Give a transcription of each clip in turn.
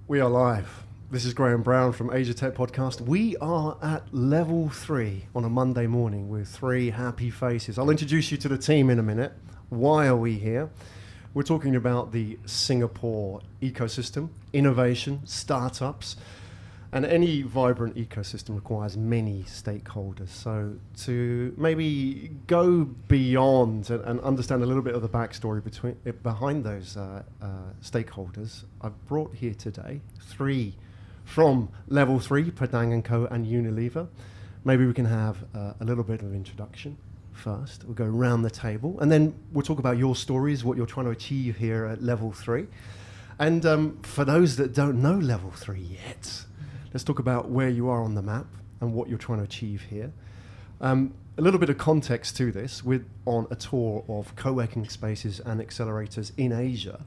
We are live. This is Graham Brown from Asia Tech Podcast. We are at level 3 on a Monday morning with 3 happy faces. I'll introduce you to the team in a minute. Why are we here? We're talking about the Singapore ecosystem, innovation, startups, and any vibrant ecosystem requires many stakeholders. So to maybe go beyond and understand a little bit of the backstory behind those stakeholders, I've brought here today 3 from Level 3, Padang & Co. and Unilever. Maybe we can have a little bit of introduction first. We'll go around the table, and then we'll talk about your stories, what you're trying to achieve here at Level 3. And for those that don't know Level 3 yet, let's talk about where you are on the map and what you're trying to achieve here. A little bit of context to this. We're on a tour of co-working spaces and accelerators in Asia.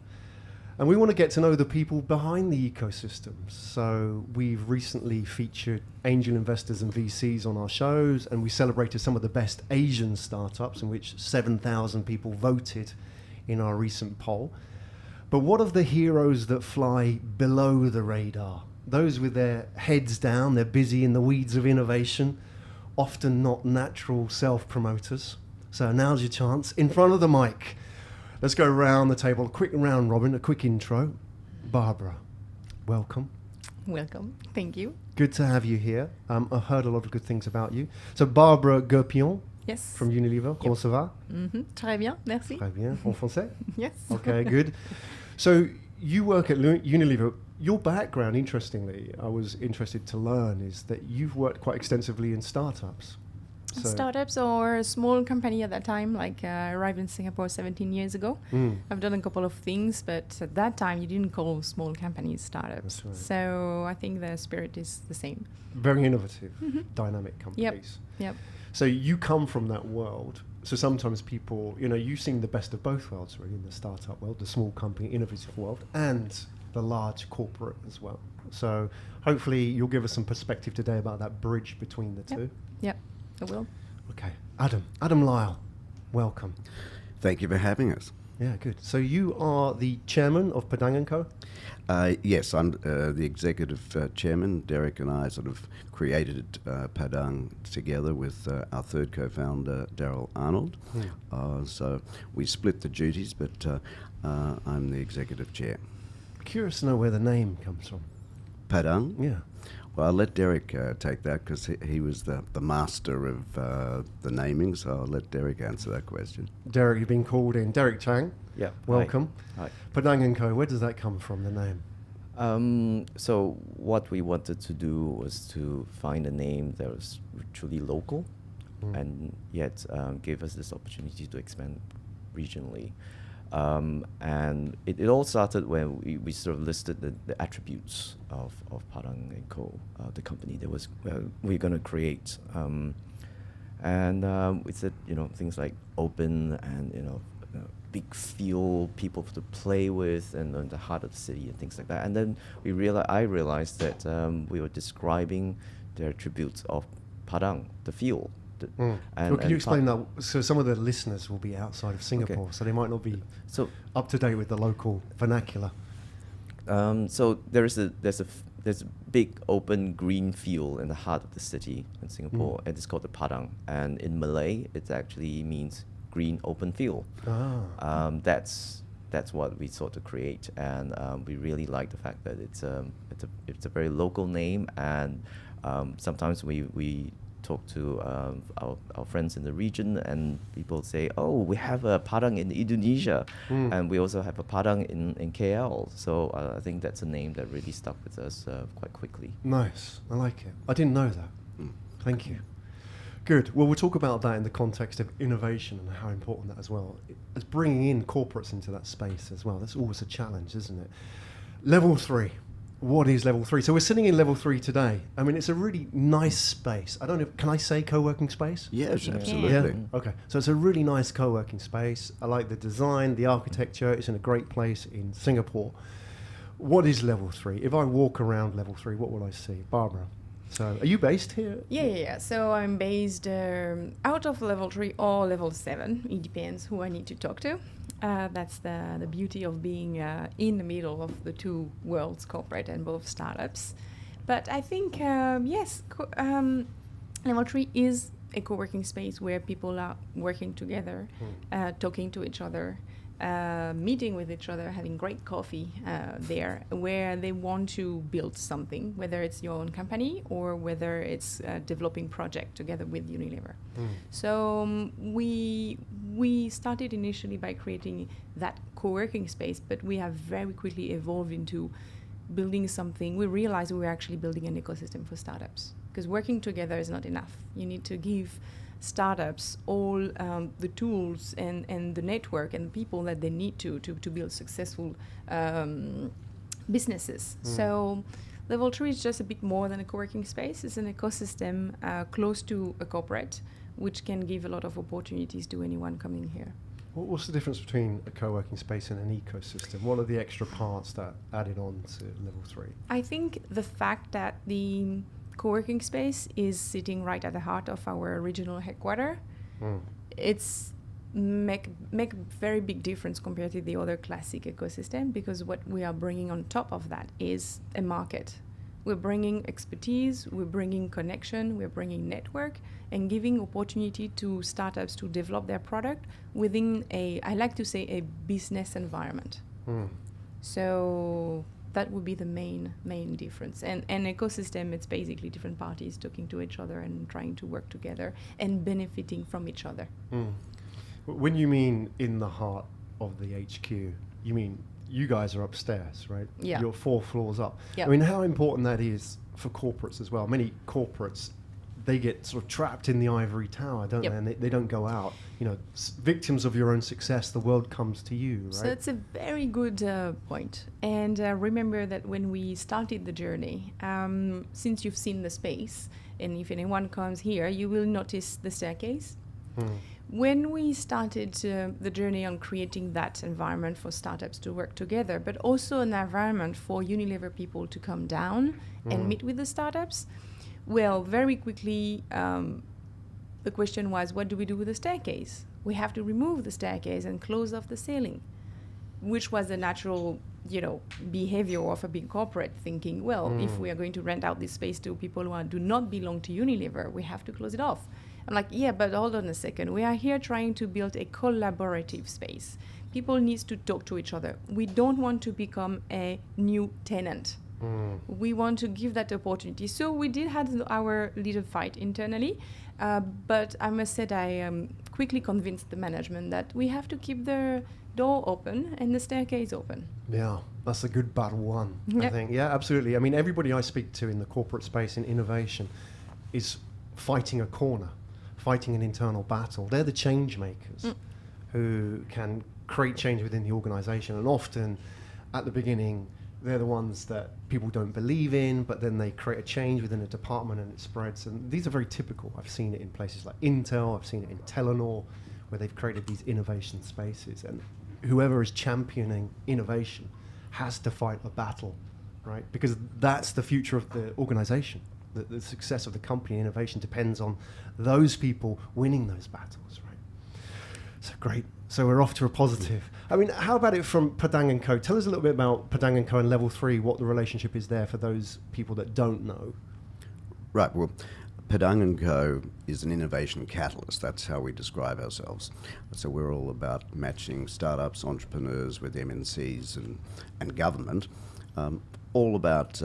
And we want to get to know the people behind the ecosystems. So we've recently featured angel investors and VCs on our shows, and we celebrated some of the best Asian startups, in which 7,000 people voted in our recent poll. But what of the heroes that fly below the radar? Those with their heads down, they're busy in the weeds of innovation, often not natural self-promoters. So now's your chance, in front of the mic. Let's go around the table. A quick round robin, a quick intro. Barbara, welcome. Welcome. Thank you. Good to have you here. I've heard a lot of good things about you. So Barbara Guerpillon, yes, from Unilever. Comment ça va? Très bien, merci. Très bien. En français? Yes. Okay, good. So you work at Unilever. Your background, interestingly, I was interested to learn, is that you've worked quite extensively in startups. So Startups or a small company at that time, like I arrived in Singapore 17 years ago. I've done a couple of things, but at that time you didn't call small companies startups. That's right. So I think the spirit is the same. Very innovative, dynamic companies. Yep. So you come from that world. So sometimes people, you've seen the best of both worlds, really, in the startup world, the small company, innovative world, and the large corporate as well. So hopefully you'll give us some perspective today about that bridge between the two. Yep, I will. Okay. Adam Lyle, welcome. Thank you for having us. Yeah, good. So you are the chairman of Padang & Co.? Yes, I'm the executive chairman. Derrick and I sort of created Padang together with our third co-founder, Daryl Arnold. So we split the duties, but I'm the executive chair. Curious to know where the name comes from. Padang? Yeah. Well, I'll let Derrick take that because he was the master of the naming, so I'll let Derrick answer that question. Derrick, you've been called in. Derrick Chiang, Yeah. welcome. Hi. Padang & Co., where does that come from, the name? So what we wanted to do was to find a name that was truly local and yet gave us this opportunity to expand regionally. And it all started when we sort of listed the attributes of Padang & Co., the company that was we're going to create. And we said, things like open and, big feel, people to play with, and the heart of the city and things like that. And then I realized that we were describing the attributes of Padang, the feel. Well, can you explain that? So some of the listeners will be outside of Singapore, so they might not be up to date with the local vernacular. So there's a big open green field in the heart of the city in Singapore, and it's called the Padang. And in Malay, it actually means green open field. That's what we sought to create, and we really like the fact that it's a very local name, and sometimes we talk to our friends in the region, and people say, oh, we have a Padang in Indonesia, and we also have a Padang in KL. So I think that's a name that really stuck with us quite quickly. Nice. I like it. I didn't know that. Thank you. Good. Well, we'll talk about that in the context of innovation and how important that as well. It's bringing in corporates into that space as well. That's always a challenge, isn't it? Level 3. What is Level 3? So we're sitting in Level 3 today. I mean, it's a really nice space. I don't know, can I say co-working space? Yes, absolutely. Yeah? Okay. So it's a really nice co-working space. I like the design, the architecture. It's in a great place in Singapore. What is Level 3? If I walk around Level 3, what will I see? Barbara. So are you based here? Yeah. So I'm based out of Level 3 or Level 7. It depends who I need to talk to. That's the beauty of being in the middle of the two worlds, corporate and both startups. But I think, yes, Level 3 is a co-working space where people are working together, talking to each other, meeting with each other, having great coffee there, where they want to build something, whether it's your own company or whether it's a developing project together with Unilever. So we started initially by creating that co-working space, but we have very quickly evolved into building something. We realized we were actually building an ecosystem for startups, because working together is not enough. You need to give startups all the tools and the network and the people that they need to build successful businesses. So Level 3 is just a bit more than a co-working space. It's an ecosystem close to a corporate, which can give a lot of opportunities to anyone coming here. What's the difference between a co-working space and an ecosystem? What are the extra parts that added on to Level 3? I think the fact that the co-working space is sitting right at the heart of our regional headquarters, it's make very big difference compared to the other classic ecosystem, because what we are bringing on top of that is a market. We're bringing expertise, we're bringing connection, we're bringing network, and giving opportunity to startups to develop their product within I like to say, a business environment. So that would be the main difference. And an ecosystem, it's basically different parties talking to each other and trying to work together and benefiting from each other. When you mean in the heart of the HQ, you mean you guys are upstairs, right? Yeah. You're 4 floors up. Yeah. I mean, how important that is for corporates as well. Many corporates, they get sort of trapped in the ivory tower, don't they? And they don't go out. You know, victims of your own success, the world comes to you, right? So it's a very good point. And remember that when we started the journey, since you've seen the space, and if anyone comes here, you will notice the staircase. When we started the journey on creating that environment for startups to work together, but also an environment for Unilever people to come down and meet with the startups, well, very quickly, the question was, what do we do with the staircase? We have to remove the staircase and close off the ceiling, which was a natural, behavior of a big corporate, thinking, well, if we are going to rent out this space to people who do not belong to Unilever, we have to close it off. I'm like, yeah, but hold on a second. We are here trying to build a collaborative space. People need to talk to each other. We don't want to become a new tenant. We want to give that opportunity. So we did have our little fight internally, but I must say I quickly convinced the management that we have to keep the door open and the staircase open. Yeah, that's a good battle won, I think. Yeah, absolutely. I mean, everybody I speak to in the corporate space in innovation is fighting a corner, fighting an internal battle. They're the change makers who can create change within the organization. And often at the beginning, they're the ones that people don't believe in, but then they create a change within a department and it spreads. And these are very typical. I've seen it in places like Intel, I've seen it in Telenor, where they've created these innovation spaces. And whoever is championing innovation has to fight a battle, right? Because that's the future of the organization. The success of the company innovation depends on those people winning those battles, right? So great. So we're off to a positive. I mean, how about it from Padang & Co? Tell us a little bit about Padang & Co and Level 3, what the relationship is there for those people that don't know. Right, well, Padang & Co is an innovation catalyst. That's how we describe ourselves. So we're all about matching startups, entrepreneurs with MNCs and government, all about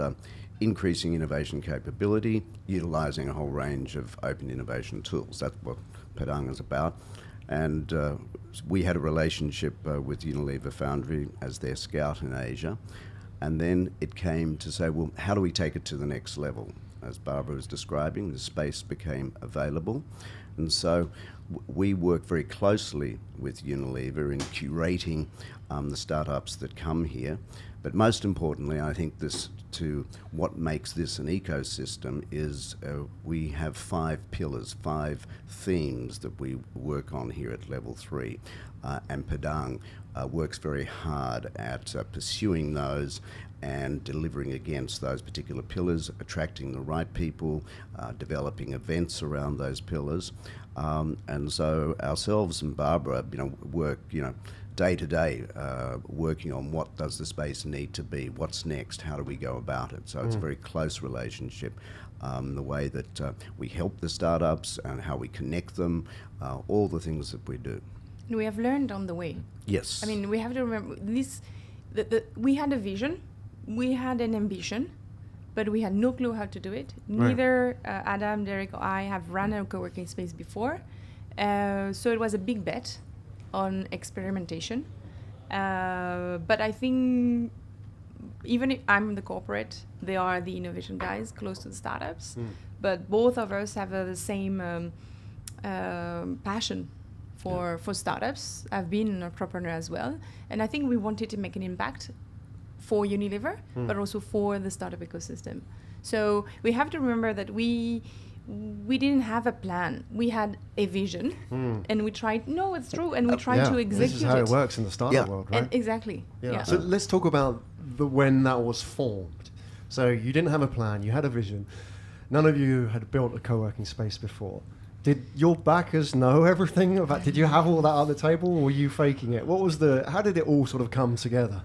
increasing innovation capability, utilising a whole range of open innovation tools. That's what Padang is about. And we had a relationship with Unilever Foundry as their scout in Asia. And then it came to say, well, how do we take it to the next level? As Barbara was describing, the space became available. And so we work very closely with Unilever in curating the startups that come here. But most importantly, I think what makes this an ecosystem is we have 5 pillars, 5 themes that we work on here at Level 3. And Padang works very hard at pursuing those and delivering against those particular pillars, attracting the right people, developing events around those pillars. And so ourselves and Barbara, work, day to day, working on what does the space need to be, what's next, how do we go about it. So it's a very close relationship. The way that we help the startups and how we connect them, all the things that we do. We have learned on the way. Yes. I mean, we have to remember this. We had a vision, we had an ambition, but we had no clue how to do it. Right. Neither Adam, Derrick, or I have run a co-working space before, so it was a big bet on experimentation. But I think even if I'm the corporate, they are the innovation guys close to the startups. But both of us have the same passion for startups. I've been an entrepreneur as well, and I think we wanted to make an impact for Unilever, but also for the startup ecosystem. So we have to remember that we didn't have a plan. We had a vision, and we tried. No, it's true, and we tried to execute it. This is how it works in the startup world, right? And exactly. Yeah. So let's talk about when that was formed. So you didn't have a plan. You had a vision. None of you had built a co-working space before. Did your backers know everything about? Did you have all that on the table, or were you faking it? What was how did it all sort of come together?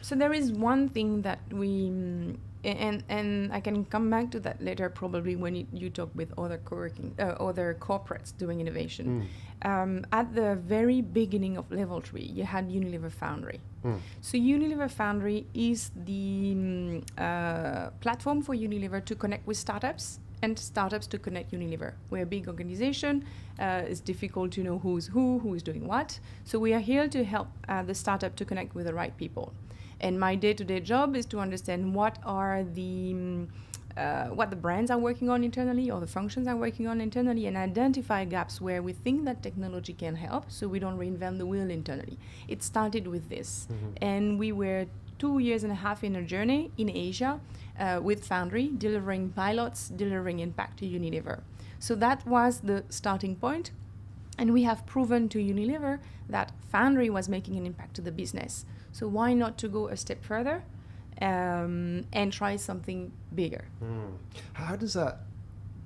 So there is one thing that we, and I can come back to that later probably when you talk with other other corporates doing innovation. At the very beginning of Level 3, you had Unilever Foundry. So Unilever Foundry is the platform for Unilever to connect with startups and startups to connect Unilever. We're a big organization. It's difficult to know who is doing what. So we are here to help the startup to connect with the right people. And my day-to-day job is to understand what the brands are working on internally or the functions are working on internally, and identify gaps where we think that technology can help, so we don't reinvent the wheel internally. It started with this. And we were 2.5 years in a journey in Asia with Foundry, delivering pilots, delivering impact to Unilever. So that was the starting point. And we have proven to Unilever that Foundry was making an impact to the business. So why not to go a step further and try something bigger? How does that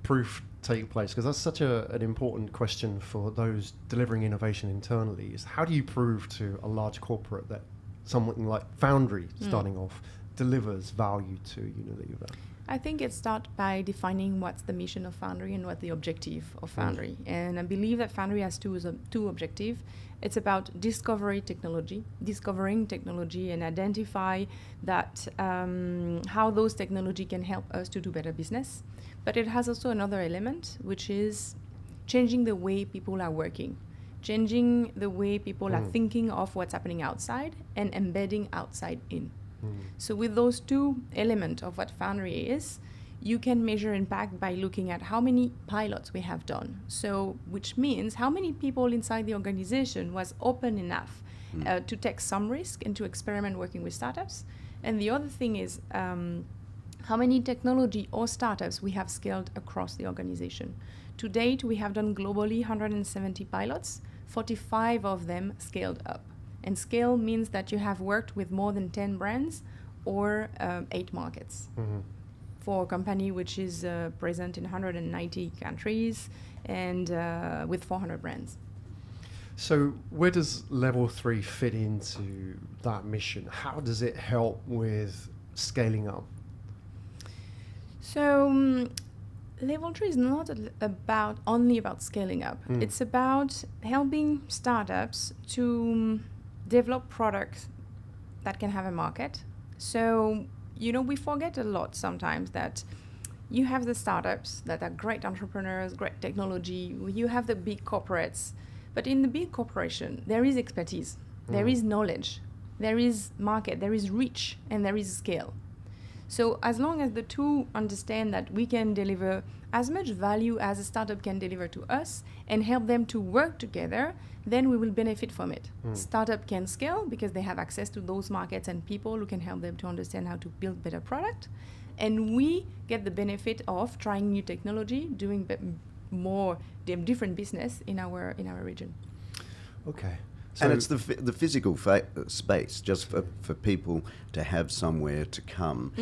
proof take place? Because that's such an important question for those delivering innovation internally. Is how do you prove to a large corporate that something like Foundry, starting off, delivers value to Unilever? I think it starts by defining what's the mission of Foundry and what the objective of Foundry. And I believe that Foundry has two objectives. It's about discovering technology and identify that how those technology can help us to do better business. But it has also another element, which is changing the way people are working, changing the way people are thinking of what's happening outside and embedding outside in. So with those two elements of what Foundry is, you can measure impact by looking at how many pilots we have done. So, which means how many people inside the organization was open enough to take some risk and to experiment working with startups. And the other thing is how many technology or startups we have scaled across the organization. To date, we have done globally 170 pilots, 45 of them scaled up. And scale means that you have worked with more than 10 brands or 8 markets. For a company which is present in 190 countries and with 400 brands. So where does Level 3 fit into that mission? How does it help with scaling up? So Level 3 is not only about scaling up. It's about helping startups to develop products that can have a market. So, we forget a lot sometimes that you have the startups that are great entrepreneurs, great technology. You have the big corporates. But in the big corporation, there is expertise, there is knowledge, there is market, there is reach, and there is scale. So as long as the two understand that we can deliver as much value as a startup can deliver to us and help them to work together, then we will benefit from it. Startup can scale because they have access to those markets and people who can help them to understand how to build better product. And we get the benefit of trying new technology, doing more different business in our region. Okay. And it's the physical space, just for people to have somewhere to come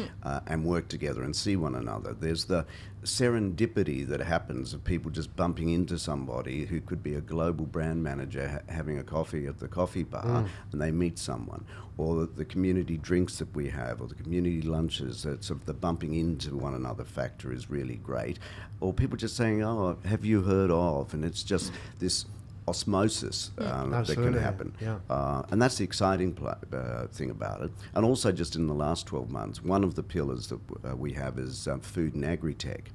and work together and see one another. There's the serendipity that happens of people just bumping into somebody who could be a global brand manager having a coffee at the coffee bar, and they meet someone. Or the community drinks that we have, or the community lunches, sort of the bumping into one another factor is really great. Or people just saying, oh, have you heard of? And it's just this osmosis that can happen. Yeah. And that's the exciting thing about it. And also just in the last 12 months, one of the pillars that we have is food and agri-tech.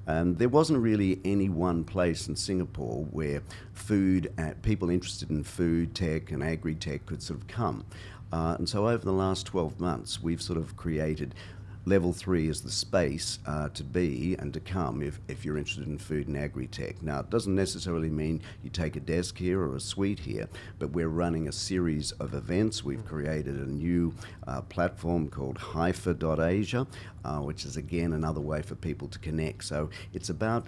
And there wasn't really any one place in Singapore where food, people interested in food tech and agri-tech could sort of come. And so over the last 12 months, we've sort of created Level 3 is the space to be and to come if you're interested in food and agri-tech. Now, it doesn't necessarily mean you take a desk here or a suite here, but we're running a series of events. We've created a new platform called hypha.asia, which is, again, another way for people to connect. So it's about,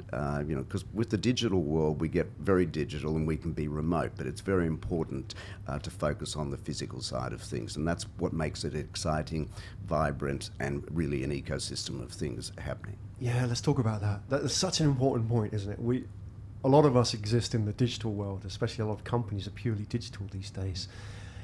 because with the digital world, we get very digital and we can be remote, but it's very important to focus on the physical side of things. And that's what makes it exciting, vibrant, and really an ecosystem of things happening. Yeah, let's talk about that. That's such an important point, isn't it? A lot of us exist in the digital world, especially a lot of companies are purely digital these days.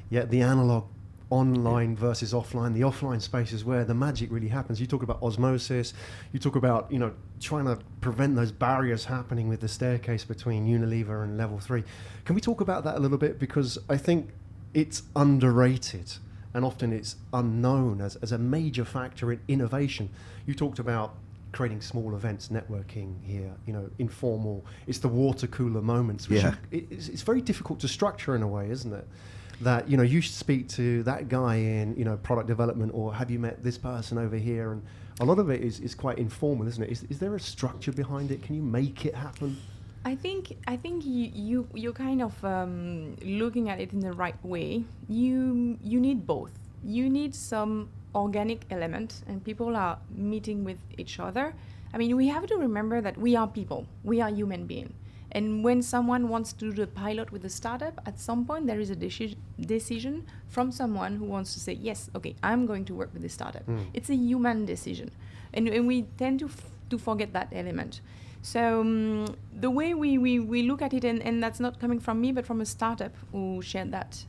Yet the analog, online versus offline, the offline space is where the magic really happens. You talk about osmosis, you talk about, trying to prevent those barriers happening with the staircase between Unilever and Level 3. Can we talk about that a little bit? Because I think it's underrated. And often it's unknown as a major factor in innovation. You talked about creating small events, networking here, informal. It's the water cooler moments. Which it's very difficult to structure in a way, isn't it? That, you should speak to that guy in, product development, or have you met this person over here? And a lot of it is quite informal, isn't it? Is there a structure behind it? Can you make it happen? I think you're kind of looking at it in the right way. You need both. You need some organic element, and people are meeting with each other. I mean, we have to remember that we are people. We are human beings. And when someone wants to do the pilot with a startup, at some point there is a decision from someone who wants to say, yes, okay, I'm going to work with this startup. It's a human decision. And we tend to forget that element. So the way we look at it, and that's not coming from me, but from a startup who shared that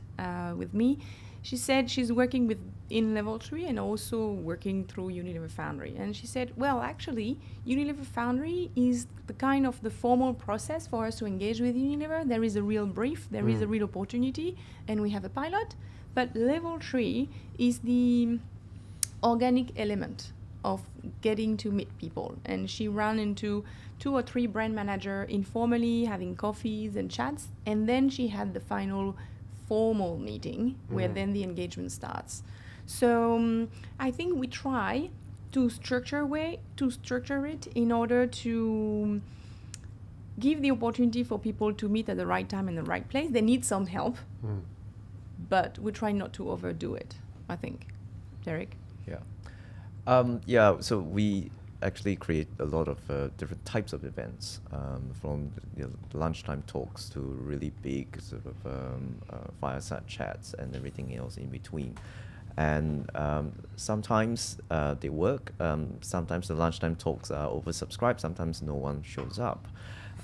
with me. She said she's working in Level 3 and also working through Unilever Foundry. And she said, well, actually, Unilever Foundry is the kind of the formal process for us to engage with Unilever. There is a real brief, there is a real opportunity, and we have a pilot. But Level 3 is the organic element of getting to meet people. And she ran into 2 or 3 brand managers informally having coffees and chats, and then she had the final formal meeting where then the engagement starts. So I think we try to structure it in order to give the opportunity for people to meet at the right time in the right place. They need some help, but we try not to overdo it, I think. Derrick? Yeah. So we actually create a lot of different types of events, from lunchtime talks to really big sort of fireside chats and everything else in between. And sometimes they work, sometimes the lunchtime talks are oversubscribed, sometimes no one shows up.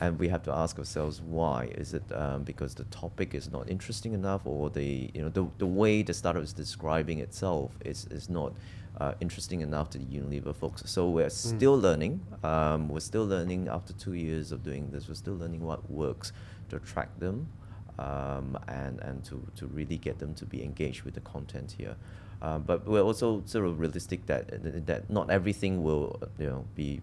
And we have to ask ourselves why. Is it because the topic is not interesting enough, or the way the startup is describing itself is not interesting enough to the Unilever folks? So we're still learning. We're still learning after 2 years of doing this. We're still learning what works to attract them, and to really get them to be engaged with the content here. But we're also sort of realistic that not everything will be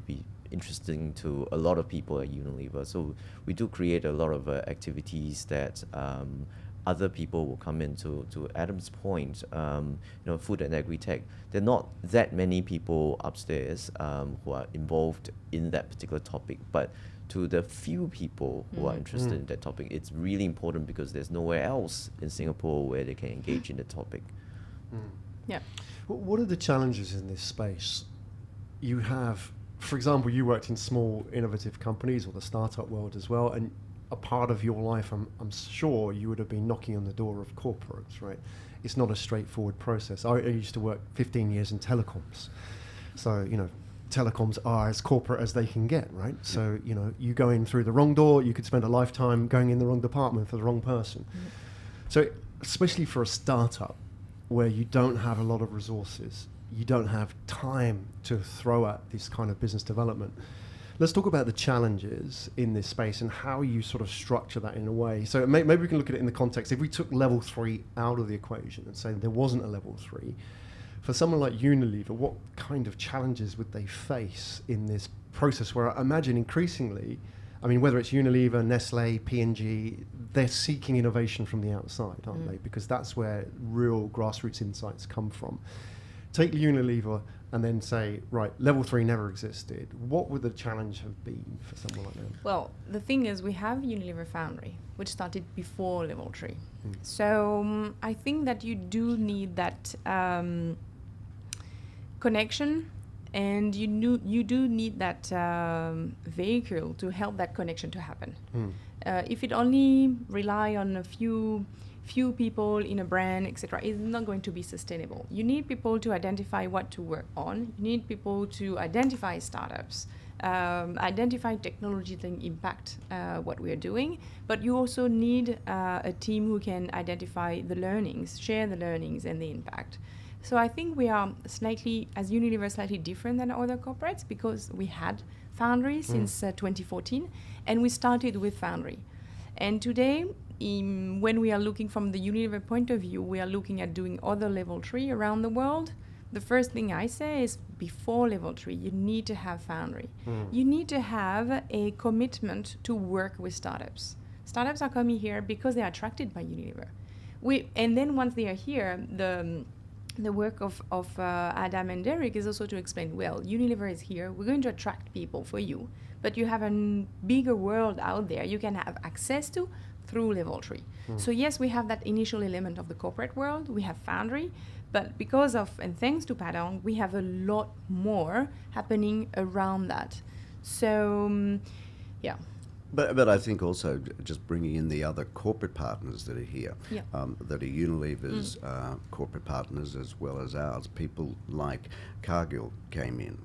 interesting to a lot of people at Unilever. So we do create a lot of activities that other people will come in. To Adam's point, food and agri-tech, there are not that many people upstairs who are involved in that particular topic, but to the few people who are interested in that topic, it's really important because there's nowhere else in Singapore where they can engage in the topic. Yeah. What are the challenges in this space? You have, for example, you worked in small innovative companies or the startup world as well, and a part of your life, I'm sure you would have been knocking on the door of corporates, right? It's not a straightforward process. I used to work 15 years in telecoms. So, telecoms are as corporate as they can get, right? So, you go in through the wrong door, you could spend a lifetime going in the wrong department for the wrong person. So, especially for a startup where you don't have a lot of resources, you don't have time to throw at this kind of business development. Let's talk about the challenges in this space and how you sort of structure that in a way. So maybe we can look at it in the context. If we took level 3 out of the equation and say there wasn't a level 3, for someone like Unilever, what kind of challenges would they face in this process where I imagine increasingly, whether it's Unilever, Nestle, P&G, they're seeking innovation from the outside, aren't they? Because that's where real grassroots insights come from. Take Unilever and then say, right, level 3 never existed. What would the challenge have been for someone like them? Well, the thing is, we have Unilever Foundry, which started before level 3. So I think that you do need that connection, and you do need that vehicle to help that connection to happen. If it only rely on a few people in a brand, etc., it's not going to be sustainable. You need people to identify what to work on. You need people to identify startups, identify technology that impact what we are doing. But you also need a team who can identify the learnings, share the learnings and the impact. So I think we are slightly, as Unilever, slightly different than other corporates because we had Foundry since 2014, and we started with Foundry. And today, when we are looking from the Unilever point of view, we are looking at doing other level 3 around the world. The first thing I say is before level 3, you need to have Foundry. You need to have a commitment to work with startups. Startups are coming here because they are attracted by Unilever. And then once they are here, the work of Adam and Derrick is also to explain, well, Unilever is here, we're going to attract people for you, but you have a bigger world out there you can have access to through level 3. So yes, we have that initial element of the corporate world, we have Foundry, but because of, and thanks to Padang, we have a lot more happening around that. So, yeah. But I think also just bringing in the other corporate partners that are here, Yeah. that are Unilever's corporate partners as well as ours. People like Cargill came in,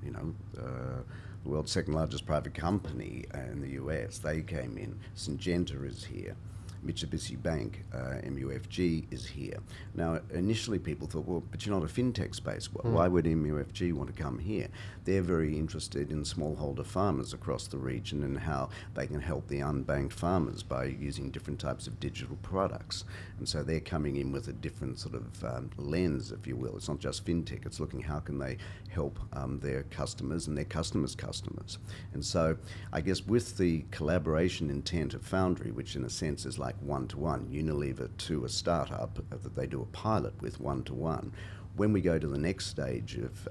the world's second largest private company in the US. They came in. Syngenta is here. Mitsubishi Bank, MUFG, is here. Now, initially people thought, well, but you're not a fintech space. Why would MUFG want to come here? They're very interested in smallholder farmers across the region and how they can help the unbanked farmers by using different types of digital products. And so they're coming in with a different sort of lens, if you will. It's not just fintech. It's looking how can they help their customers and their customers' customers. And so I guess with the collaboration intent of Foundry, which in a sense is like one-to-one, Unilever to a startup that they do a pilot with one-to-one. When we go to the next stage of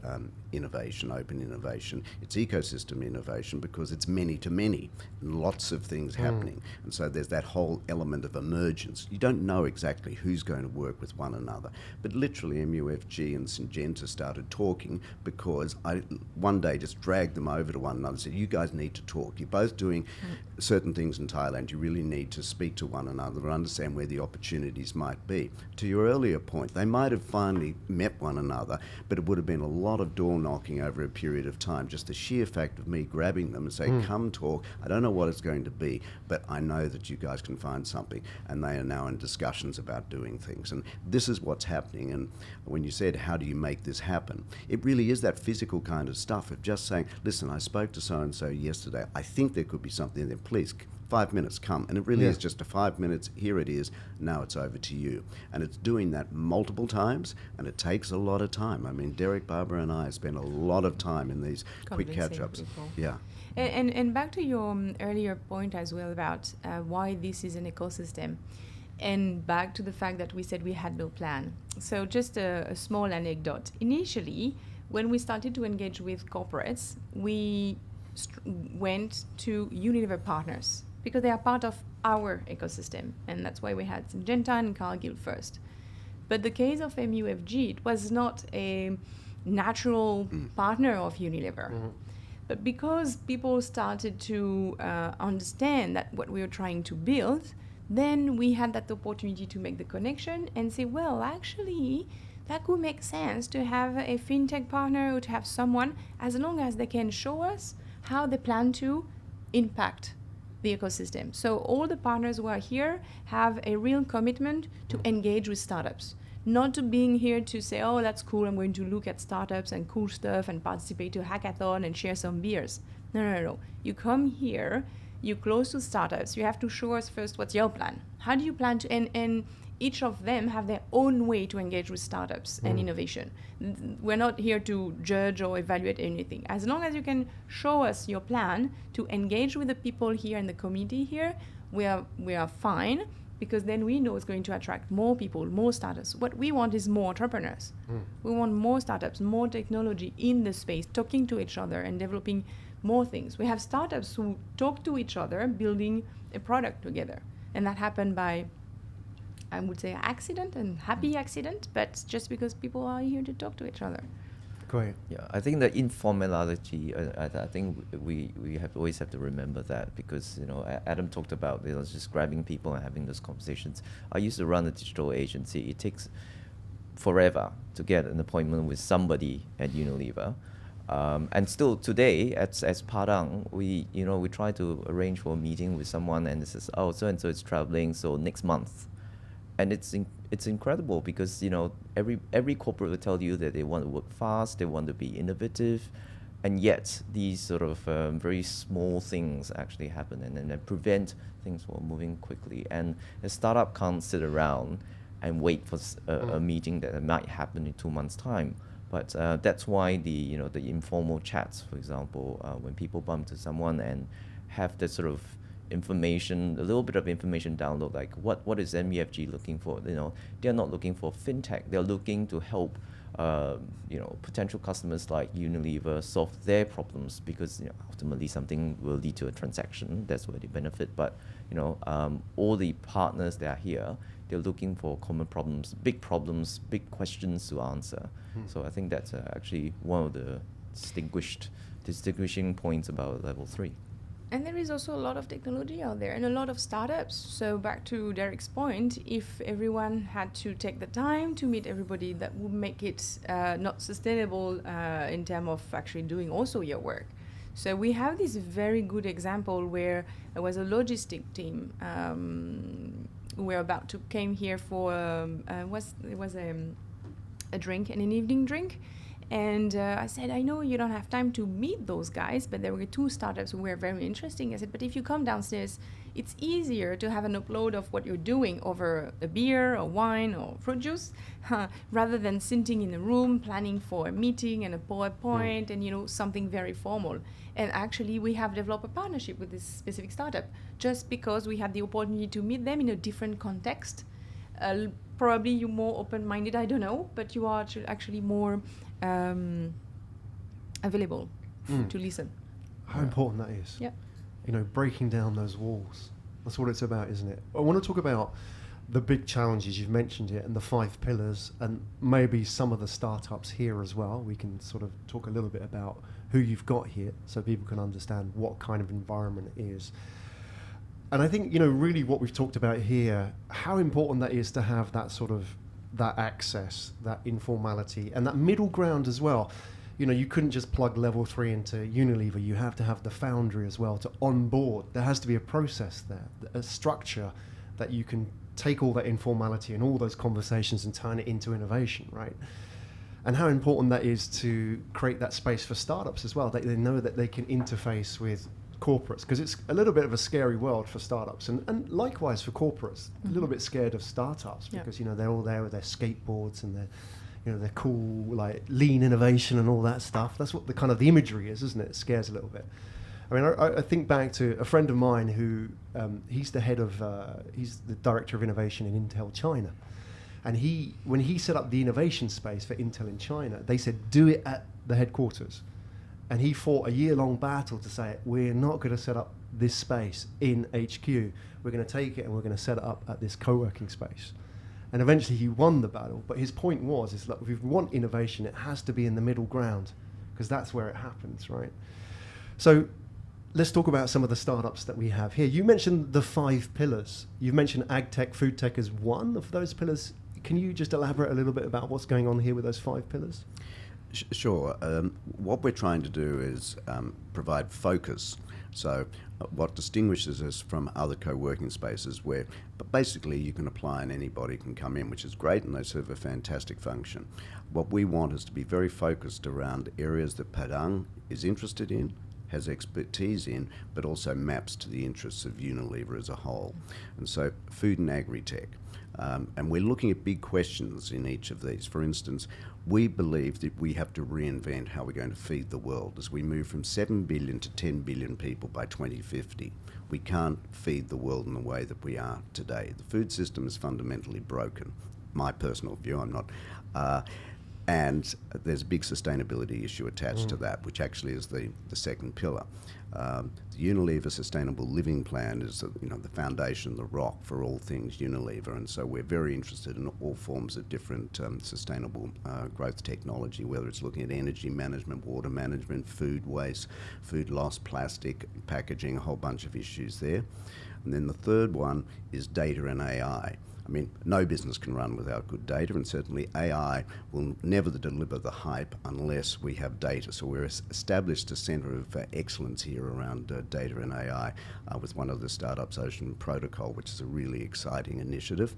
innovation, open innovation, it's ecosystem innovation because it's many to many, and lots of things happening. And so there's that whole element of emergence. You don't know exactly who's going to work with one another. But literally MUFG and Syngenta started talking because I one day just dragged them over to one another and said, you guys need to talk. You're both doing certain things in Thailand. You really need to speak to one another and understand where the opportunities might be. To your earlier point, they might have finally met one another, but it would have been a lot of door knocking over a period of time. Just the sheer fact of me grabbing them and saying, come talk, I don't know what it's going to be, but I know that you guys can find something. And they are now in discussions about doing things. And this is what's happening. And when you said, how do you make this happen? It really is that physical kind of stuff of just saying, listen, I spoke to so-and-so yesterday. I think there could be something there. Please, 5 minutes, come. And it really is just a 5 minutes. Here it is. Now it's over to you. And it's doing that multiple times, and it takes a lot of time. I mean, Derrick, Barbara, and I spend a lot of time in these quick catch-ups. Yeah. And back to your earlier point as well about why this is an ecosystem, and back to the fact that we said we had no plan. So just a small anecdote. Initially, when we started to engage with corporates, we went to Unilever partners, because they are part of our ecosystem, and that's why we had Syngenta and Cargill first. But the case of MUFG, it was not a natural partner of Unilever. But because people started to understand that what we were trying to build, then we had that opportunity to make the connection and say, well, actually, that could make sense to have a fintech partner or to have someone, as long as they can show us how they plan to impact the ecosystem. So all the partners who are here have a real commitment to engage with startups. Not to being here to say, oh, that's cool, I'm going to look at startups and cool stuff and participate to a hackathon and share some beers. No. You come here, you're close to startups, you have to show us first what's your plan. How do you plan to, and each of them have their own way to engage with startups and innovation. We're not here to judge or evaluate anything. As long as you can show us your plan to engage with the people here in the community here, we are fine, because then we know it's going to attract more people, more startups. What we want is more entrepreneurs. We want more startups, more technology in the space, talking to each other and developing more things. We have startups who talk to each other, building a product together. And that happened by, I would say, accident, and happy accident, but just because people are here to talk to each other. Great. Yeah, I think the informality, I think we always have to remember that, because, you know, Adam talked about, you know, just grabbing people and having those conversations. I used to run a digital agency. It takes forever to get an appointment with somebody at Unilever. And still today, as Padang, we try to arrange for a meeting with someone, and it says, oh, so-and-so is traveling, so next month. And it's incredible, because, you know, every corporate will tell you that they want to work fast, they want to be innovative, and yet these sort of very small things actually happen and prevent things from moving quickly. And a startup can't sit around and wait for a meeting that might happen in 2 months' time. But that's why the informal chats, for example, when people bump into someone and have that sort of information, a little bit of information download, like what is MUFG looking for? You know, they're not looking for fintech. They're looking to help potential customers like Unilever solve their problems, because, you know, ultimately something will lead to a transaction. That's where they benefit. But, you know, all the partners that are here, they're looking for common problems, big questions to answer. So I think that's actually one of the distinguishing points about Level 3. And there is also a lot of technology out there and a lot of startups. So back to Derrick's point, if everyone had to take the time to meet everybody, that would make it not sustainable in terms of actually doing also your work. So we have this very good example where there was a logistic team who were about to came here for it was a drink, an evening drink. And I said, I know you don't have time to meet those guys, but there were 2 startups who were very interesting. I said, but if you come downstairs, it's easier to have an upload of what you're doing over a beer or wine or fruit juice, rather than sitting in a room planning for a meeting and a PowerPoint and, you know, something very formal. And actually, we have developed a partnership with this specific startup just because we had the opportunity to meet them in a different context. Probably you're more open-minded, I don't know, but you are actually more available to listen. How important that is. Yeah. You know, breaking down those walls. That's what it's about, isn't it? I want to talk about the big challenges, you've mentioned it, and the 5 pillars, and maybe some of the startups here as well. We can sort of talk a little bit about who you've got here so people can understand what kind of environment it is. And I think, you know, really what we've talked about here, how important that is to have that sort of, that access, that informality, and that middle ground as well. You know, you couldn't just plug Level 3 into Unilever. You have to have the Foundry as well to onboard. There has to be a process there, a structure that you can take all that informality and all those conversations and turn it into innovation, right? And how important that is to create that space for startups as well. They know that they can interface with corporates, because it's a little bit of a scary world for startups, and likewise for corporates, a little bit scared of startups because, you know, they're all there with their skateboards and their, you know, their cool, like, lean innovation and all that stuff. That's what the kind of the imagery is, isn't it? It scares a little bit. I mean, I think back to a friend of mine who, he's the director of innovation in Intel China. And when he set up the innovation space for Intel in China, they said, do it at the headquarters. And he fought a year-long battle to say, we're not going to set up this space in HQ. We're going to take it and we're going to set it up at this co-working space. And eventually he won the battle. But his point was, that if we want innovation, it has to be in the middle ground, because that's where it happens, right? So let's talk about some of the startups that we have here. You mentioned the 5 pillars. You've mentioned ag tech, food tech as one of those pillars. Can you just elaborate a little bit about what's going on here with those 5 pillars? Sure. What we're trying to do is provide focus. So what distinguishes us from other co-working spaces where basically you can apply and anybody can come in, which is great, and they serve a fantastic function. What we want is to be very focused around areas that Padang is interested in, has expertise in, but also maps to the interests of Unilever as a whole. And so food and agri-tech. And we're looking at big questions in each of these. For instance, we believe that we have to reinvent how we're going to feed the world as we move from 7 billion to 10 billion people by 2050. We can't feed the world in the way that we are today. The food system is fundamentally broken. My personal view, I'm not... and there's a big sustainability issue attached to that, which actually is the second pillar. The Unilever Sustainable Living Plan is the foundation, the rock for all things Unilever, and so we're very interested in all forms of different sustainable growth technology, whether it's looking at energy management, water management, food waste, food loss, plastic, packaging, a whole bunch of issues there. And then the third one is data and AI. I mean, no business can run without good data, and certainly AI will never deliver the hype unless we have data. So we're established a centre of excellence here around data and AI with one of the startups, Ocean Protocol, which is a really exciting initiative.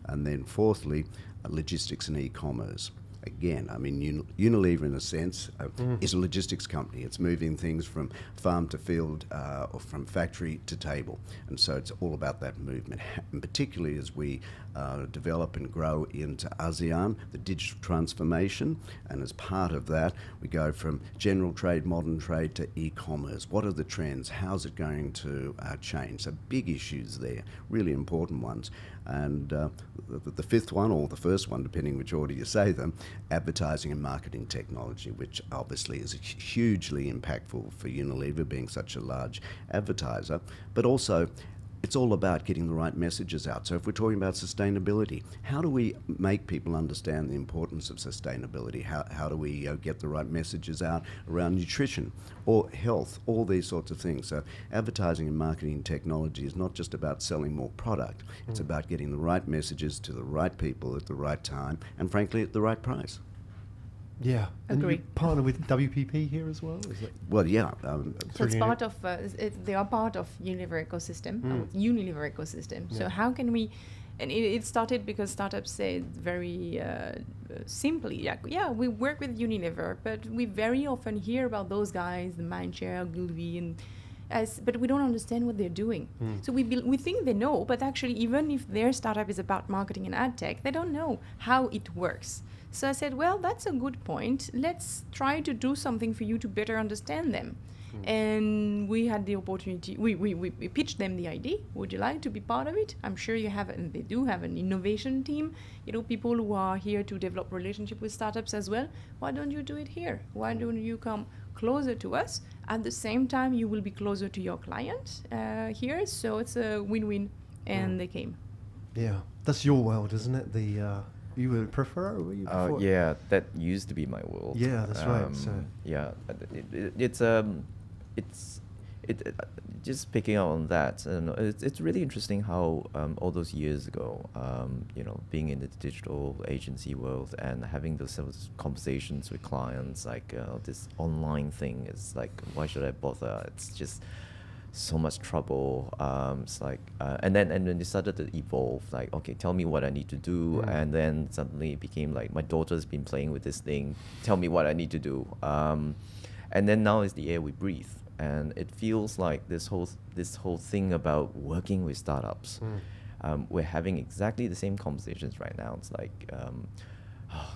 And then fourthly, logistics and e-commerce. Again, I mean, Unilever, in a sense, is a logistics company. It's moving things from farm to field or from factory to table. And so it's all about that movement. And particularly as we develop and grow into ASEAN, the digital transformation, and as part of that, we go from general trade, modern trade to e-commerce. What are the trends? How's it going to change? So big issues there, really important ones. And the fifth one, or the first one, depending which order you say them, advertising and marketing technology, which obviously is hugely impactful for Unilever being such a large advertiser, but also it's all about getting the right messages out. So if we're talking about sustainability, how do we make people understand the importance of sustainability? How do we get the right messages out around nutrition or health, all these sorts of things? So advertising and marketing technology is not just about selling more product. It's about getting the right messages to the right people at the right time and, frankly, at the right price. Yeah. And Agree. you partner with WPP here as well? Is it? Well, yeah. So it's part of, they are part of Unilever ecosystem. So how can we, and it started because startups said very simply, yeah, we work with Unilever, but we very often hear about those guys, the Mindshare, Gulby, and but we don't understand what they're doing. So we think they know, but actually even if their startup is about marketing and ad tech, they don't know how it works. So I said, well, that's a good point. Let's try to do something for you to better understand them. And we had the opportunity, we pitched them the idea. Would you like to be part of it? I'm sure you have, and they do have an innovation team, people who are here to develop relationship with startups as well. Why don't you do it here? Why don't you come closer to us? At the same time, you will be closer to your client here. So it's a win-win. And they came. Yeah. That's your world, isn't it? You would prefer, or were you before? Yeah, that used to be my world. Yeah, that's right. So. Yeah, it's just picking up on that. It's really interesting how all those years ago, being in the digital agency world and having those sort of conversations with clients, like this online thing is like, why should I bother? It's just so much trouble. It's like, and then it started to evolve. Like, okay, tell me what I need to do, and then suddenly it became like, my daughter's been playing with this thing. Tell me what I need to do. And then now it's the air we breathe, and it feels like this whole thing about working with startups. We're having exactly the same conversations right now. It's like,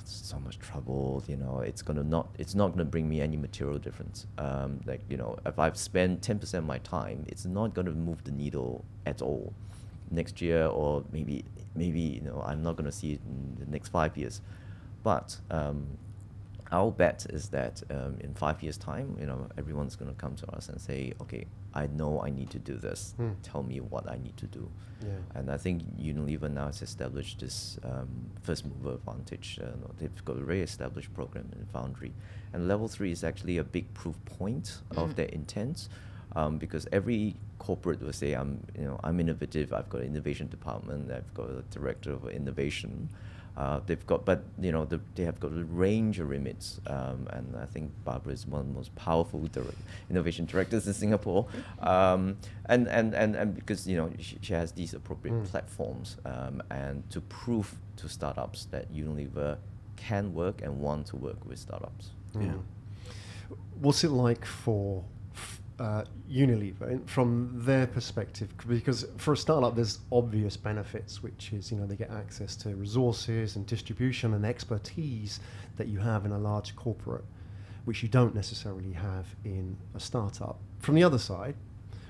so much trouble, it's not gonna bring me any material difference. If I've spent 10% of my time, it's not gonna move the needle at all next year, or maybe I'm not gonna see it in the next 5 years. But our bet is that in 5 years' time, everyone's going to come to us and say, okay, I know I need to do this. Tell me what I need to do. Yeah. And I think Unilever now has established this first mover advantage. They've got a very established program in Foundry. And Level 3 is actually a big proof point of their intent, because every corporate will say, I'm innovative, I've got an innovation department, I've got a director of innovation. They have got a range of remits, and I think Barbara is one of the most powerful innovation directors in Singapore, and because she has these appropriate platforms, and to prove to startups that Unilever can work and want to work with startups. Yeah. What's it like for Unilever from their perspective? Because for a startup, there's obvious benefits, which is they get access to resources and distribution and expertise that you have in a large corporate, which you don't necessarily have in a startup. From the other side,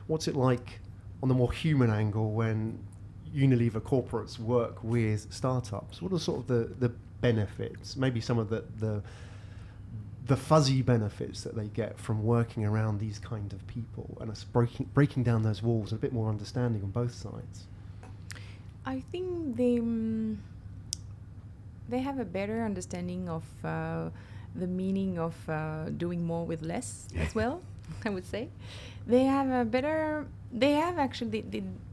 what's it like on the more human angle when Unilever corporates work with startups? What are sort of the benefits? Maybe some of the fuzzy benefits that they get from working around these kind of people, and us breaking down those walls and a bit more understanding on both sides. I think they have a better understanding of the meaning of doing more with less as well. I would say they have actually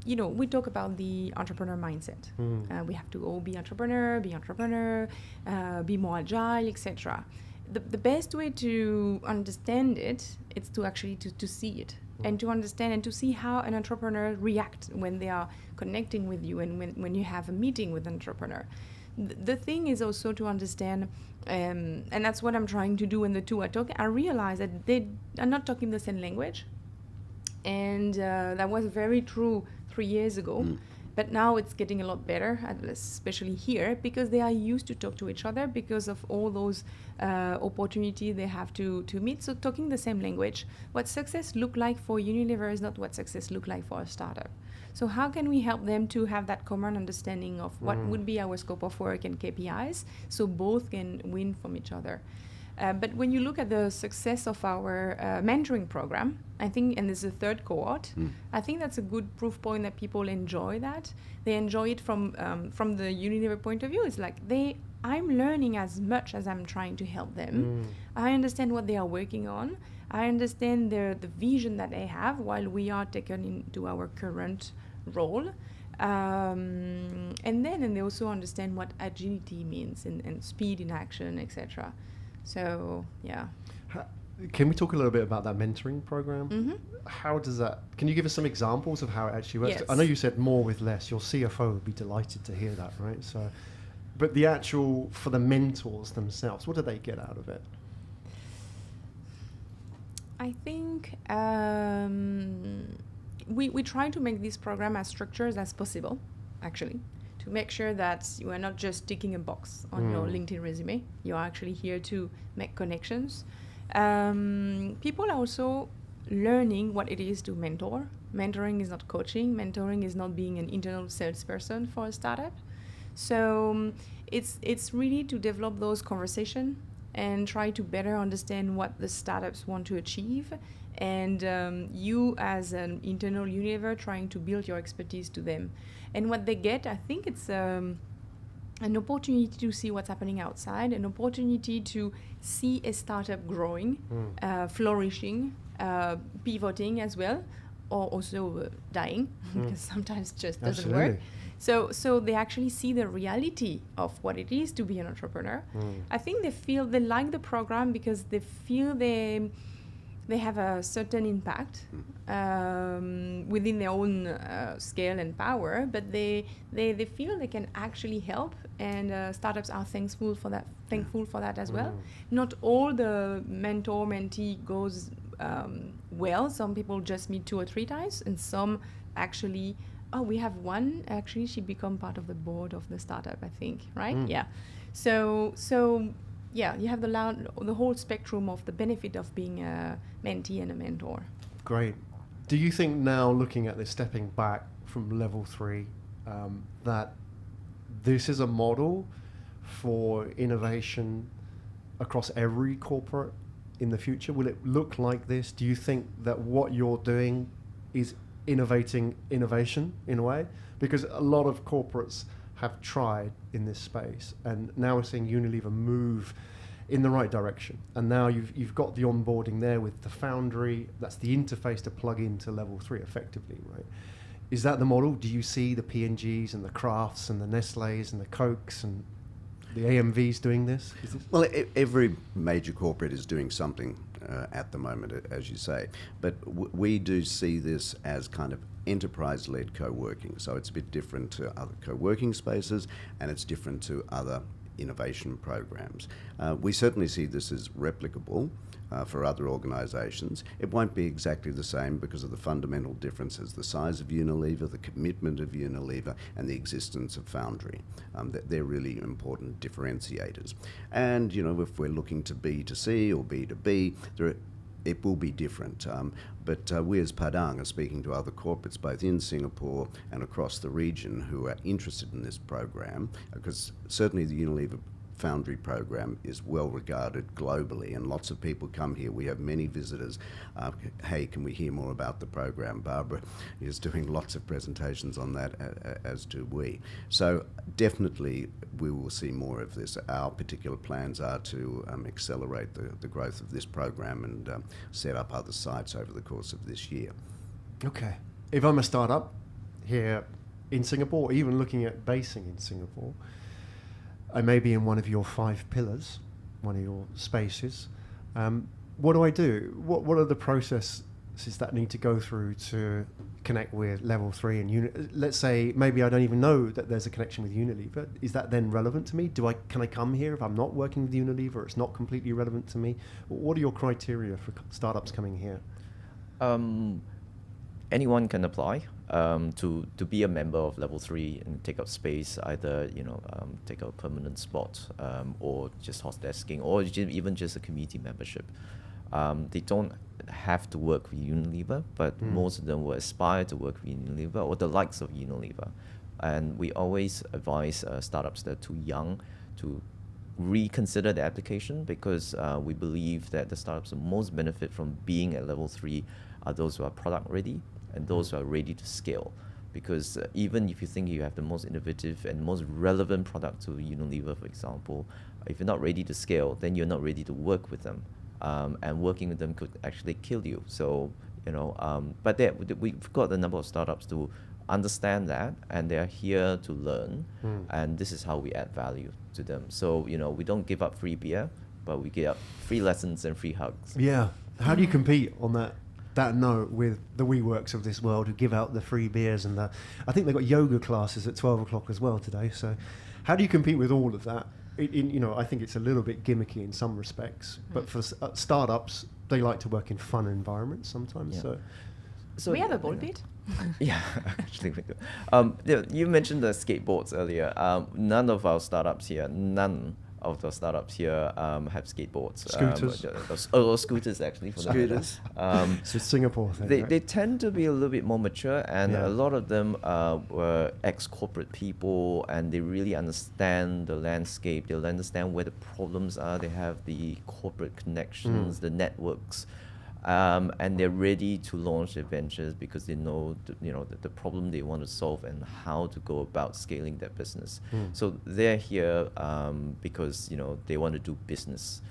we talk about the entrepreneur mindset. We have to all be entrepreneur, be more agile, etc. The best way to understand it is to actually to see it and to understand and to see how an entrepreneur reacts when they are connecting with you and when you have a meeting with an entrepreneur. The thing is also to understand, and that's what I'm trying to do when the two are talking. I realize that they are not talking the same language, and that was very true 3 years ago. But now it's getting a lot better, especially here, because they are used to talk to each other because of all those opportunities they have to meet. So talking the same language. What success look like for Unilever is not what success look like for a startup. So how can we help them to have that common understanding of what would be our scope of work and KPIs, so both can win from each other? But when you look at the success of our mentoring program, I think, and there's a third cohort, I think that's a good proof point that people enjoy that. They enjoy it from the Unilever point of view. It's like I'm learning as much as I'm trying to help them. I understand what they are working on. I understand the vision that they have while we are taken into our current role. And they also understand what agility means and speed in action, etc. So, yeah. Can we talk a little bit about that mentoring program? How does that... Can you give us some examples of how it actually works? Yes. I know you said more with less. Your CFO would be delighted to hear that, right? So, but the actual, for the mentors themselves, what do they get out of it? I think we try to make this program as structured as possible, actually, to make sure that you are not just ticking a box on your LinkedIn resume. You are actually here to make connections. People are also learning what it is to mentor. Mentoring is not coaching. Mentoring is not being an internal salesperson for a startup. So it's really to develop those conversations and try to better understand what the startups want to achieve, and you as an internal Unilever trying to build your expertise to them. And what they get, I think it's an opportunity to see what's happening outside, an opportunity to see a startup growing, flourishing, pivoting as well, or also dying, because sometimes it just doesn't work. So they actually see the reality of what it is to be an entrepreneur. I think they like the program because they feel they have a certain impact within their own scale and power, but they feel they can actually help, and startups are thankful for that as well. Not all the mentor-mentee goes well. Some people just meet 2 or 3 times, and some actually... Oh, we have one. Actually, she become part of the board of the startup, I think, right? Yeah. So yeah, you have the whole spectrum of the benefit of being a mentee and a mentor. Great. Do you think now, looking at this, stepping back from level 3, that this is a model for innovation across every corporate in the future? Will it look like this? Do you think that what you're doing is innovating innovation in a way? Because a lot of corporates have tried in this space, and now we're seeing Unilever move in the right direction. And now you've got the onboarding there with the Foundry. That's the interface to plug into level 3 effectively, right? Is that the model? Do you see the P&Gs and the Crafts and the Nestle's and the Cokes and the AMVs doing this? Well, every major corporate is doing something at the moment, as you say. But we do see this as kind of enterprise-led co-working. So it's a bit different to other co-working spaces, and it's different to other innovation programs. We certainly see this as replicable for other organisations. It won't be exactly the same because of the fundamental differences, the size of Unilever, the commitment of Unilever, and the existence of Foundry. They're really important differentiators. And, you know, if we're looking to B2C or B2B, it will be different. But we as Padang are speaking to other corporates both in Singapore and across the region who are interested in this program, because certainly the Unilever Foundry program is well regarded globally, and lots of people come here. We have many visitors. Hey, can we hear more about the program? Barbara is doing lots of presentations on that, as do we. So definitely we will see more of this. Our particular plans are to accelerate the growth of this program and set up other sites over the course of this year. Okay. If I'm a startup here in Singapore, even looking at basing in Singapore, I may be in one of your 5 pillars, one of your spaces. What do I do? What are the processes that need to go through to connect with level 3 and let's say maybe I don't even know that there's a connection with Unilever. Is that then relevant to me? Can I come here if I'm not working with Unilever? It's not completely relevant to me. What are your criteria for startups coming here? Anyone can apply to be a member of level 3 and take up space, either take up a permanent spot or just hostesking, or even just a community membership. They don't have to work with Unilever, but most of them will aspire to work with Unilever or the likes of Unilever. And we always advise startups that are too young to reconsider the application, because we believe that the startups that most benefit from being at level 3 are those who are product ready and those who are ready to scale. Because even if you think you have the most innovative and most relevant product to Unilever, for example, if you're not ready to scale, then you're not ready to work with them. And working with them could actually kill you. So, but we've got a number of startups to understand that, and they're here to learn, and this is how we add value to them. So, we don't give up free beer, but we give up free lessons and free hugs. Yeah. How do you compete on that note with the WeWorks of this world who give out the free beers and I think they've got yoga classes at 12 o'clock as well today. So how do you compete with all of that? I think it's a little bit gimmicky in some respects, but for startups, they like to work in fun environments sometimes. Yeah. So we have a ball pit. Yeah, actually we do. You mentioned the skateboards earlier. None of our startups here have skateboards. Scooters. Scooters actually. For Scooters. It's a Singapore thing. They tend to be a little bit more mature, and a lot of them were ex-corporate people, and they really understand the landscape. They'll understand where the problems are. They have the corporate connections, the networks. And they're ready to launch their ventures because they know the problem they want to solve and how to go about scaling their business. So they're here because they want to do business.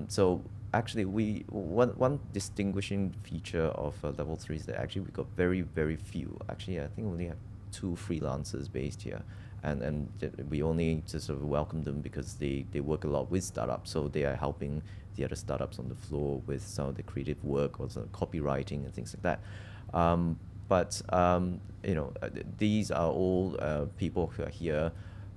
So actually, one distinguishing feature of level 3 is that actually we got very, very few. Actually, I think we only have 2 freelancers based here. And we only just sort of welcome them because they work a lot with startups, so they are helping the other startups on the floor with some of the creative work or some copywriting and things like that. But these are all people who are here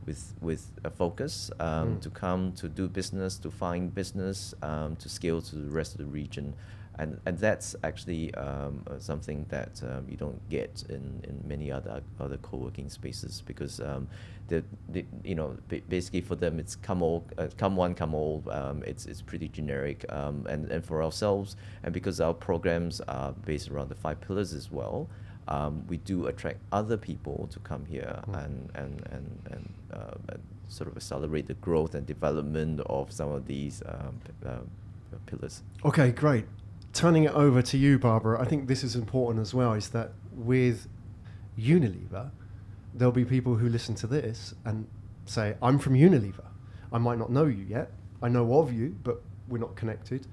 with a focus to come to do business, to find business, to scale to the rest of the region. And that's actually something that you don't get in many other co-working spaces, because basically for them it's come one, come all. It's pretty generic. And for ourselves, and because our programs are based around the 5 pillars as well, we do attract other people to come here and sort of accelerate the growth and development of some of these pillars. Okay, great. Turning it over to you, Barbara, I think this is important as well, is that with Unilever, there'll be people who listen to this and say, I'm from Unilever. I might not know you yet. I know of you, but we're not connected.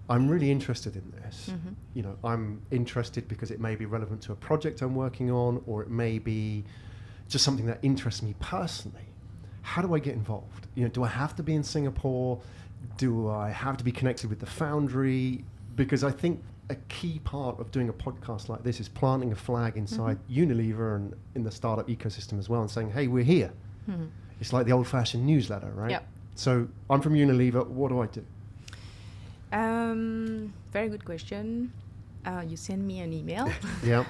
I'm really interested in this. Mm-hmm. You know, I'm interested because it may be relevant to a project I'm working on, or it may be just something that interests me personally. How do I get involved? You know, do I have to be in Singapore? Do I have to be connected with the Foundry? Because I think a key part of doing a podcast like this is planting a flag inside Unilever and in the startup ecosystem as well, and saying, hey, we're here. Mm-hmm. It's like the old-fashioned newsletter, right? Yep. So I'm from Unilever. What do I do? Very good question. You send me an email. Yeah.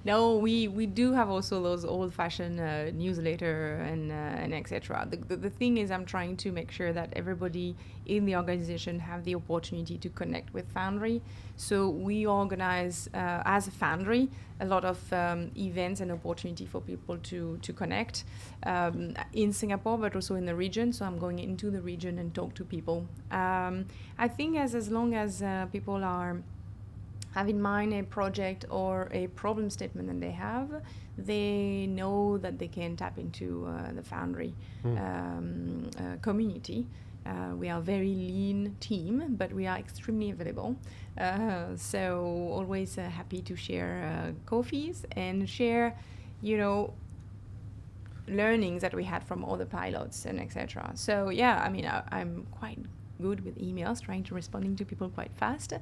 No, we do have also those old-fashioned newsletter and etc. The thing is, I'm trying to make sure that everybody in the organization have the opportunity to connect with Foundry. So we organize, as a Foundry, a lot of events and opportunity for people to connect in Singapore, but also in the region. So I'm going into the region and talk to people. I think as long as people have in mind a project or a problem statement that they know that they can tap into the Foundry community. We are a very lean team, but we are extremely available. So always happy to share coffees and share, learnings that we had from other pilots and etc. So yeah, I mean, I'm quite good with emails, trying to responding to people quite fast.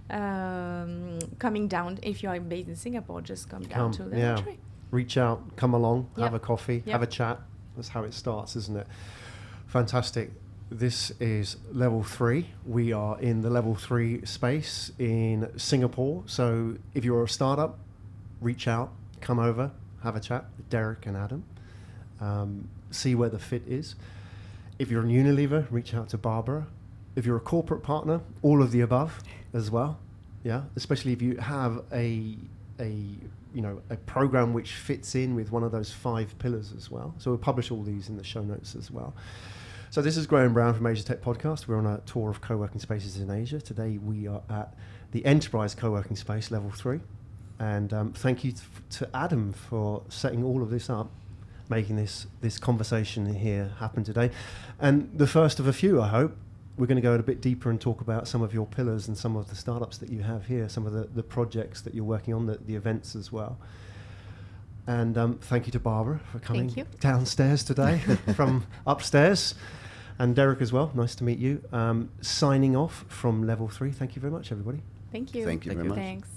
Coming down, if you are based in Singapore, just come down to the country. Reach out, come along, Yep. have a coffee, Yep. have a chat. That's how it starts, isn't it? Fantastic. This is level 3. We are in the level 3 space in Singapore. So if you're a startup, reach out, come over, have a chat with Derrick and Adam, see where the fit is. If you're in Unilever, reach out to Barbara. If you're a corporate partner, all of the above as well. Yeah, especially if you have a program which fits in with one of those 5 pillars as well. So we'll publish all these in the show notes as well. So this is Graham Brown from Asia Tech Podcast. We're on a tour of co-working spaces in Asia. Today we are at the Enterprise Co-working Space Level 3. And thank you to Adam for setting all of this up, making this conversation here happen today. And the first of a few, I hope. We're going to go a bit deeper and talk about some of your pillars and some of the startups that you have here, some of the projects that you're working on, the events as well. And thank you to Barbara for coming downstairs today from upstairs. And Derrick as well. Nice to meet you. Signing off from Level 3. Thank you very much, everybody. Thank you. Thank you very much. Thanks.